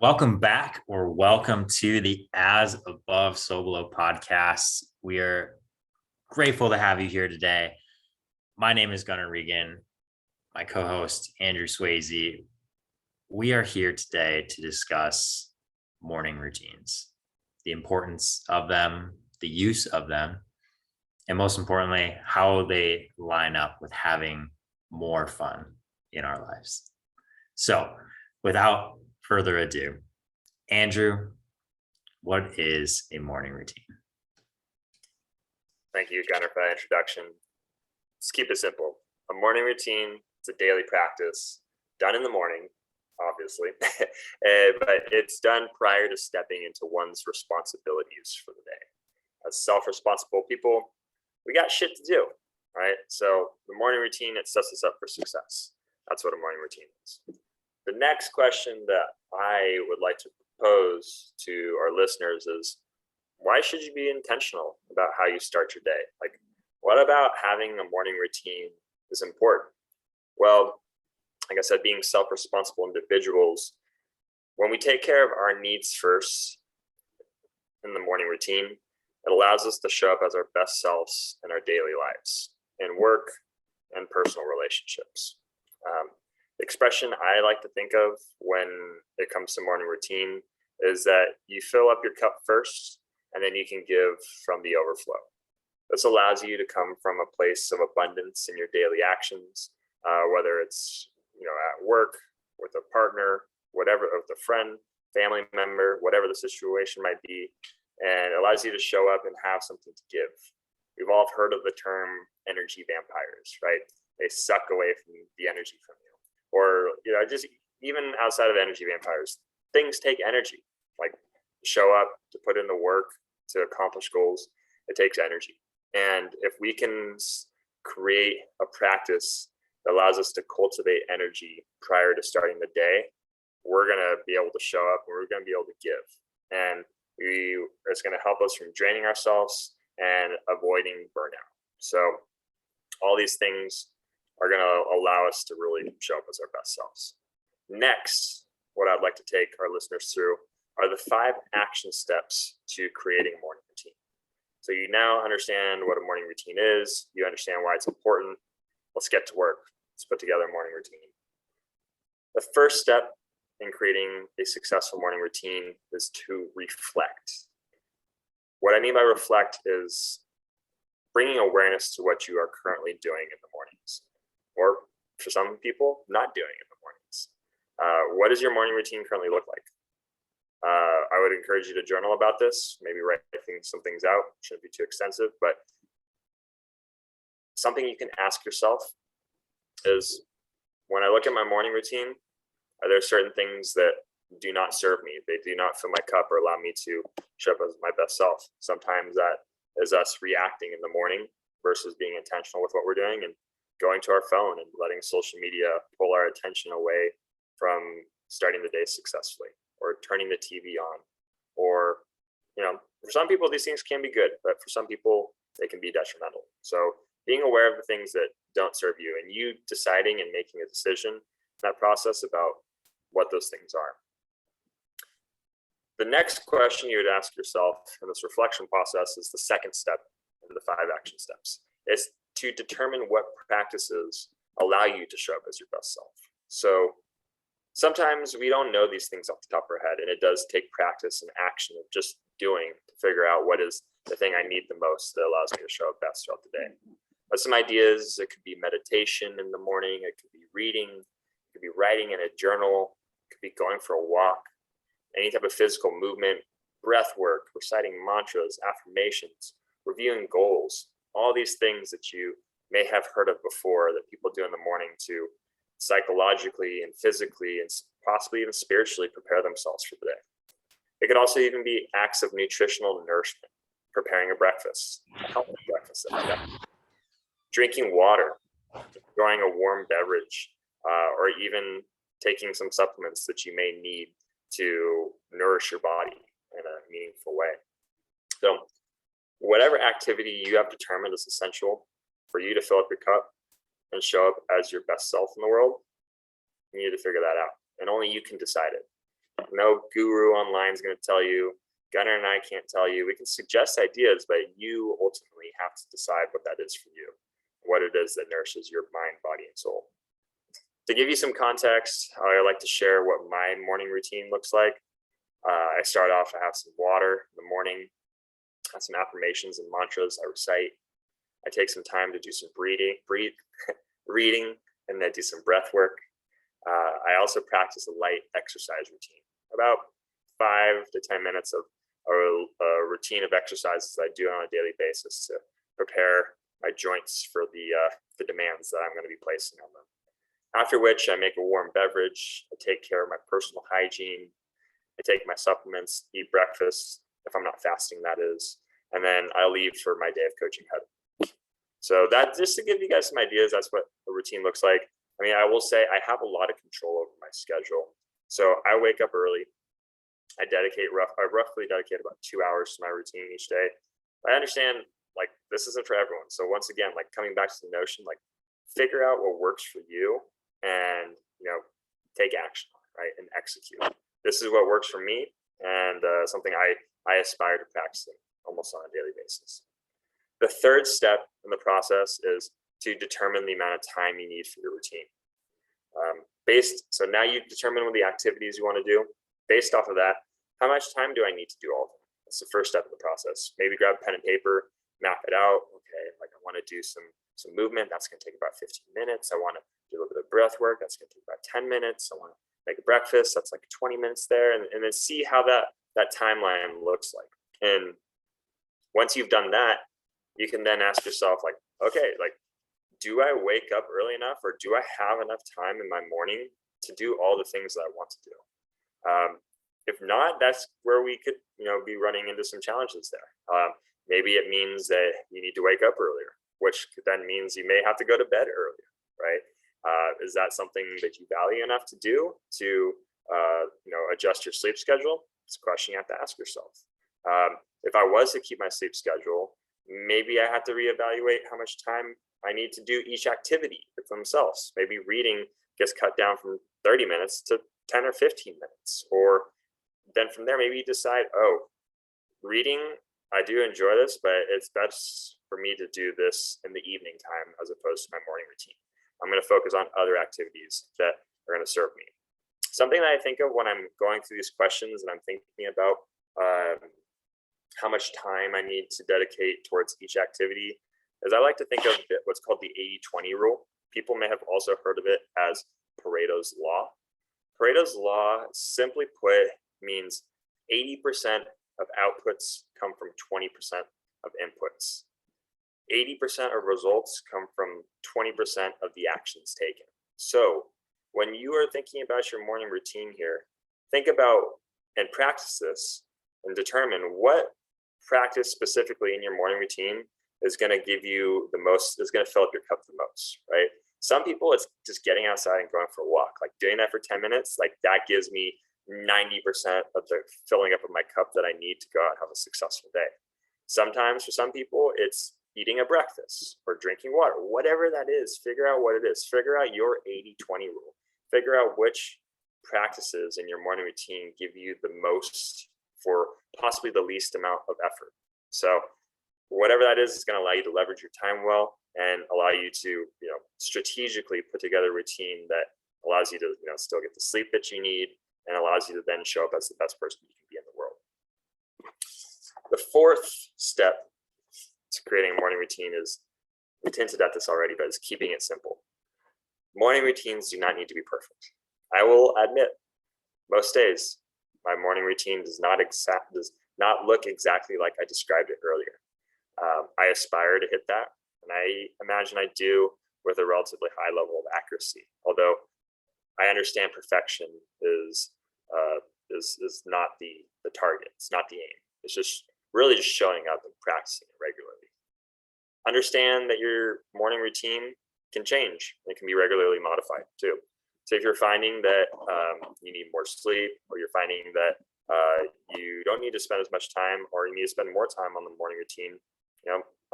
Welcome back or welcome to the As Above, So Below podcast. We are grateful to have you here today. My name is Gunnar Regan, my co host, Andrew Swayze. We are here today to discuss morning routines, the importance of them, the use of them, and most importantly, how they line up with having more fun in our lives. So, without further ado, Andrew, what is a morning routine? Thank you, Gunnar, for that introduction. Let's keep it simple. A morning routine is a daily practice done in the morning, obviously, but it's done prior to stepping into one's responsibilities for the day. As self-responsible people, we got shit to do, right? So the morning routine, it sets us up for success. That's what a morning routine is. The next question that I would like to pose to our listeners is, why should you be intentional about how you start your day? Like, what about having a morning routine is important? Well, like I said, being self-responsible individuals, when we take care of our needs first in the morning routine, it allows us to show up as our best selves in our daily lives, in work and personal relationships. The expression I like to think of when it comes to morning routine is that you fill up your cup first, and then you can give from the overflow. This allows you to come from a place of abundance in your daily actions, whether it's at work, with a partner, whatever, with a friend, family member, whatever the situation might be, and it allows you to show up and have something to give. We've all heard of the term energy vampires, right? They suck away from the energy from you. Or just even outside of energy vampires, things take energy. Like to show up, to put in the work, to accomplish goals, it takes energy. And if we can create a practice that allows us to cultivate energy prior to starting the day, we're going to be able to show up and we're going to be able to give. And it's going to help us from draining ourselves and avoiding burnout. So all these things are going to allow us to really show up as our best selves. Next, what I'd like to take our listeners through are the 5 action steps to creating a morning routine. So you now understand what a morning routine is. You understand why it's important. Let's get to work. Let's put together a morning routine. The first step in creating a successful morning routine is to reflect. What I mean by reflect is bringing awareness to what you are currently doing in the mornings, or for some people, not doing in the mornings. What does your morning routine currently look like? I would encourage you to journal about this, maybe write some things out. Shouldn't be too extensive, but something you can ask yourself is, when I look at my morning routine, are there certain things that do not serve me? They do not fill my cup or allow me to show up as my best self. Sometimes that is us reacting in the morning versus being intentional with what we're doing and going to our phone and letting social media pull our attention away from starting the day successfully, or turning the TV on, or, for some people, these things can be good, but for some people, they can be detrimental. So being aware of the things that don't serve you and you deciding and making a decision in that process about what those things are. The next question you would ask yourself in this reflection process is the second step in the 5 action steps, is to determine what practices allow you to show up as your best self. So sometimes we don't know these things off the top of our head, and it does take practice and action of just doing to figure out what is the thing I need the most that allows me to show up best throughout the day. But some ideas, it could be meditation in the morning, it could be reading, it could be writing in a journal, it could be going for a walk, any type of physical movement, breath work, reciting mantras, affirmations, reviewing goals, all these things that you may have heard of before that people do in the morning to psychologically and physically and possibly even spiritually prepare themselves for the day. It could also even be acts of nutritional nourishment, preparing a breakfast, a healthy breakfast, drinking water, enjoying a warm beverage, or even taking some supplements that you may need to nourish your body in a meaningful way. So whatever activity you have determined is essential for you to fill up your cup and show up as your best self in the world, you need to figure that out. And only you can decide it. No guru online is going to tell you. Gunnar and I can't tell you. We can suggest ideas, but you ultimately have to decide what that is for you, what it is that nourishes your mind, body, and soul. To give you some context, I like to share what my morning routine looks like. I start off, I have some water in the morning, I have some affirmations and mantras I recite. I take some time to do some reading, and then do some breath work. I also practice a light exercise routine, about 5 to 10 minutes of a routine of exercises that I do on a daily basis to prepare my joints for the demands that I'm going to be placing on them. After which I make a warm beverage, I take care of my personal hygiene, I take my supplements, eat breakfast, if I'm not fasting, that is, and then I leave for my day of coaching head. So that, just to give you guys some ideas, that's what a routine looks like. I mean, I will say I have a lot of control over my schedule. So I wake up early. I roughly dedicate about 2 hours to my routine each day. I understand, like, this isn't for everyone. So once again, like, coming back to the notion, like, figure out what works for you and, take action, right? And execute. This is what works for me, and something I aspire to practicing almost on a daily basis. The third step in the process is to determine the amount of time you need for your routine. So now you've determined what the activities you want to do. Based off of that, how much time do I need to do all of them? That's the first step of the process. Maybe grab pen and paper, map it out. Okay, like, I want to do some movement. That's going to take about 15 minutes. I want to do a little bit of breath work. That's going to take about 10 minutes. I want to make a breakfast. That's like 20 minutes there. And then see how that timeline looks like. And once you've done that, you can then ask yourself, like, okay, like, do I wake up early enough, or do I have enough time in my morning to do all the things that I want to do? If not, that's where we could, be running into some challenges there. Maybe it means that you need to wake up earlier, which then means you may have to go to bed earlier, right? Is that something that you value enough to do to, adjust your sleep schedule? It's a question you have to ask yourself. If I was to keep my sleep schedule, maybe I have to reevaluate how much time I need to do each activity for themselves. Maybe reading gets cut down from 30 minutes to 10 or 15 minutes. Or then from there, maybe you decide, reading, I do enjoy this, but it's best for me to do this in the evening time as opposed to my morning routine. I'm going to focus on other activities that are going to serve me. Something that I think of when I'm going through these questions and I'm thinking about how much time I need to dedicate towards each activity is I like to think of what's called the 80-20 rule. People may have also heard of it as Pareto's Law. Pareto's Law, simply put, means 80% of outputs come from 20% of inputs. 80% of results come from 20% of the actions taken. So when you are thinking about your morning routine here, think about and practice this and determine what practice specifically in your morning routine is going to give you the most, is going to fill up your cup the most, right? Some people, it's just getting outside and going for a walk. Like, doing that for 10 minutes, like, that gives me 90% of the filling up of my cup that I need to go out and have a successful day. Sometimes for some people, it's eating a breakfast or drinking water, whatever that is. Figure out what it is. Figure out your 80-20 rule. Figure out which practices in your morning routine give you the most for possibly the least amount of effort. So whatever that is going to allow you to leverage your time well and allow you to, strategically put together a routine that allows you to, still get the sleep that you need and allows you to then show up as the best person you can be in the world. The fourth step to creating a morning routine is, we hinted at this already, but it's keeping it simple. Morning routines do not need to be perfect. I will admit, most days, my morning routine does not look exactly like I described it earlier. I aspire to hit that, and I imagine I do with a relatively high level of accuracy. Although I understand perfection is not the target. It's not the aim. It's just really just showing up and practicing it regularly. Understand that your morning routine can change. It can be regularly modified too. So if you're finding that you need more sleep, or you're finding that you don't need to spend as much time, or you need to spend more time on the morning routine,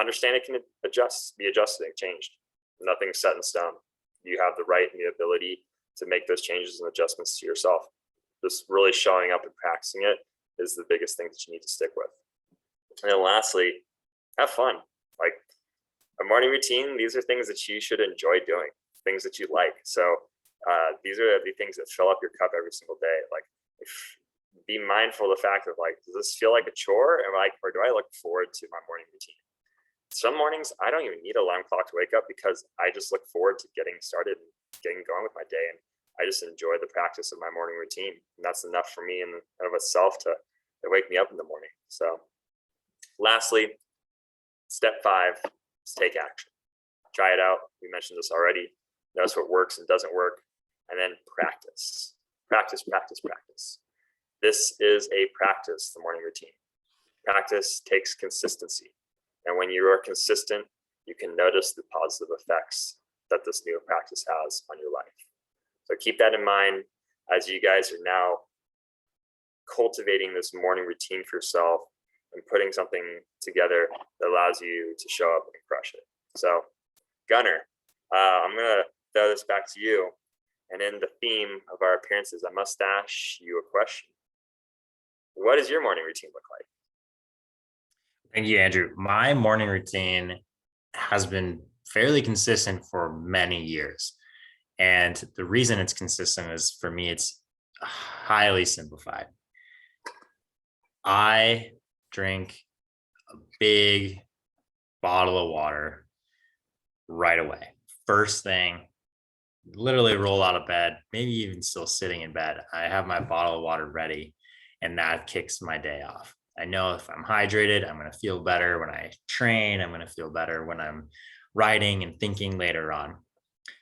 understand it can be adjusted and changed. Nothing's set in stone. You have the right and the ability to make those changes and adjustments to yourself. just really showing up and practicing it is the biggest thing that you need to stick with. And then lastly, have fun. Like a morning routine, these are things that you should enjoy doing, things that you like. So these are the things that fill up your cup every single day. Like be mindful of the fact of like, does this feel like a chore? Or do I look forward to my morning routine? Some mornings I don't even need an alarm clock to wake up because I just look forward to getting started and getting going with my day. And I just enjoy the practice of my morning routine. And that's enough for me in and of itself to wake me up in the morning. So lastly, step 5 is take action. Try it out. We mentioned this already. Notice what works and doesn't work. And then practice. Practice, practice, practice. This is a practice, the morning routine. Practice takes consistency. And when you are consistent, you can notice the positive effects that this new practice has on your life. So keep that in mind as you guys are now cultivating this morning routine for yourself and putting something together that allows you to show up and crush it. So Gunnar, I'm going to throw this back to you. And in the theme of our appearances, I must ask you a question. What does your morning routine look like? Thank you, Andrew. My morning routine has been fairly consistent for many years. And the reason it's consistent is, for me, it's highly simplified. I drink a big bottle of water right away. First thing, literally roll out of bed, maybe even still sitting in bed, I have my bottle of water ready, and that kicks my day off. I know if I'm hydrated, I'm going to feel better when I train. I'm going to feel better when I'm writing and thinking later on.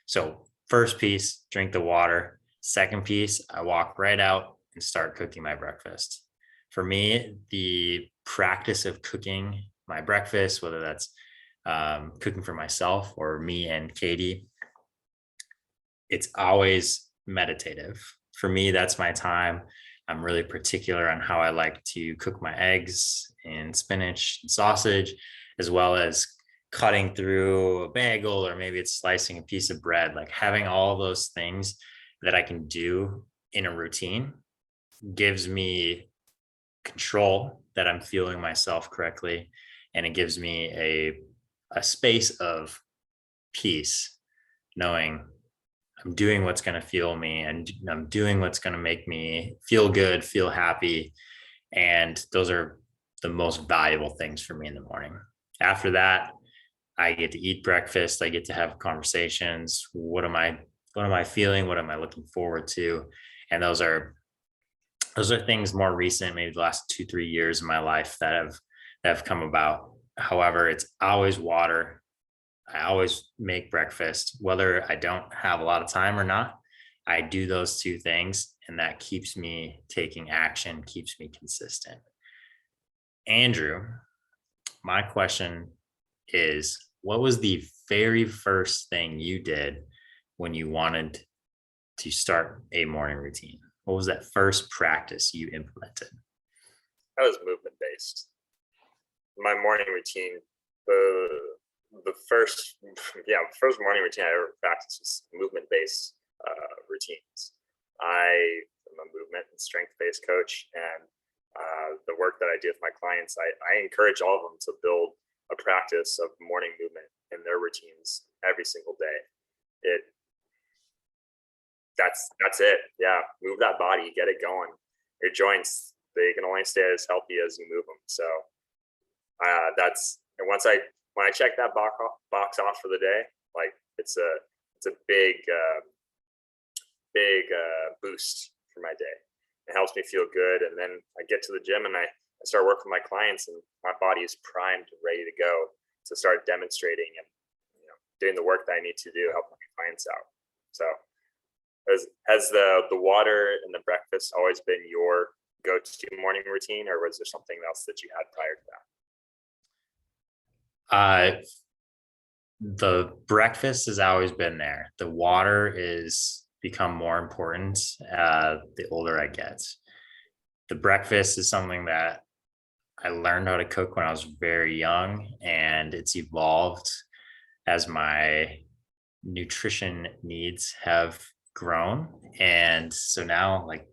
So first piece, drink the water. Second piece, I walk right out and start cooking my breakfast. For me, the practice of cooking my breakfast, whether that's cooking for myself or me and Katie, it's always meditative. For me, that's my time. I'm really particular on how I like to cook my eggs and spinach and sausage, as well as cutting through a bagel, or maybe it's slicing a piece of bread. Like having all those things that I can do in a routine gives me control that I'm fueling myself correctly. And it gives me a space of peace, knowing I'm doing what's going to fuel me, and I'm doing what's going to make me feel good, feel happy. And those are the most valuable things for me in the morning. After that, I get to eat breakfast. I get to have conversations. What am I feeling? What am I looking forward to? And those are things more recent, maybe the last 2-3 years of my life that have come about. However, it's always water. I always make breakfast, whether I don't have a lot of time or not. I do those two things, and that keeps me taking action, keeps me consistent. Andrew, my question is, what was the very first thing you did when you wanted to start a morning routine? What was that first practice you implemented? That was movement based. My morning routine, the first morning routine I ever practiced was movement based routines. I am a movement and strength based coach, and the work that I do with my clients, I encourage all of them to build a practice of morning movement in their routines every single day. That's it. Yeah, move that body, get it going. Your joints, they can only stay as healthy as you move them. So and when I check that box off for the day, like it's a big boost for my day. It helps me feel good, and then I get to the gym and I start working with my clients, and my body is primed and ready to go to start demonstrating and doing the work that I need to do, helping my clients out. So has the water and the breakfast always been your go-to morning routine, or was there something else that you had prior to that? The breakfast has always been there. The water is become more important the older I get. The breakfast is something that I learned how to cook when I was very young, and it's evolved as my nutrition needs have grown. And so now, like,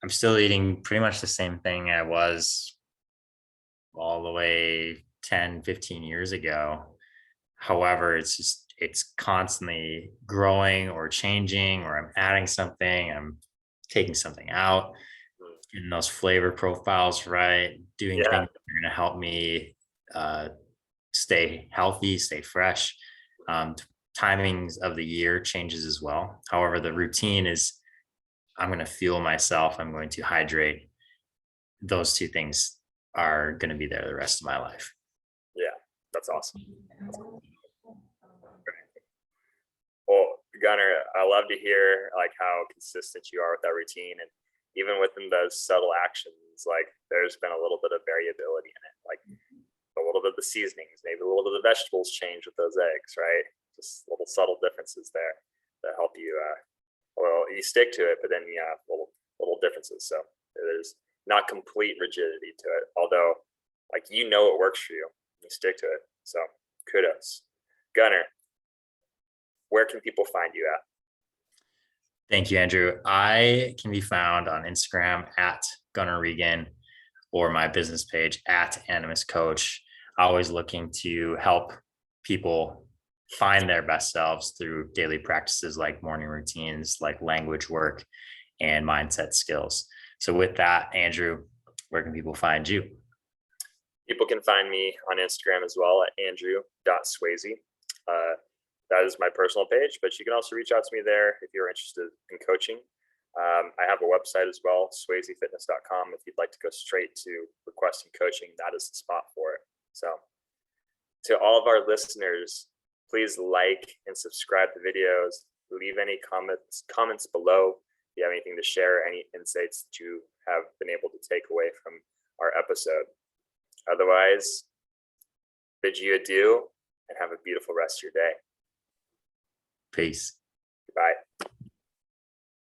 I'm still eating pretty much the same thing I was all the way 10, 15 years ago. However, it's constantly growing or changing, or I'm adding something, I'm taking something out, Mm. getting those flavor profiles right, doing Yeah. things that are going to help me uh, stay healthy, stay fresh. Timings of the year changes as well. However, the routine is I'm going to fuel myself, I'm going to hydrate. Those two things are going to be there the rest of my life. Yeah. That's awesome. Well, Gunnar, I love to hear like how consistent you are with that routine, and even within those subtle actions, like there's been a little bit of variability in it, like a little bit of the seasonings, maybe a little bit of the vegetables change with those eggs, right? Just little subtle differences there that help you. Well, you stick to it, but then you have little differences. So there's not complete rigidity to it, although like what works for you, you stick to it. So kudos, Gunnar. Where can people find you at? Thank you, Andrew. I can be found on Instagram at Gunnar Regan, or my business page at Animus Coach. Always looking to help people find their best selves through daily practices like morning routines, like language work, and mindset skills. So, with that, Andrew, where can people find you? People can find me on Instagram as well at andrew.swayze. That is my personal page, but you can also reach out to me there if you're interested in coaching. I have a website as well, swayzefitness.com. If you'd like to go straight to requesting coaching, that is the spot for it. So to all of our listeners, please like and subscribe to videos. Leave any comments below. If you have anything to share, any insights that you have been able to take away from our episode. Otherwise, bid you adieu and have a beautiful rest of your day. Peace. Goodbye.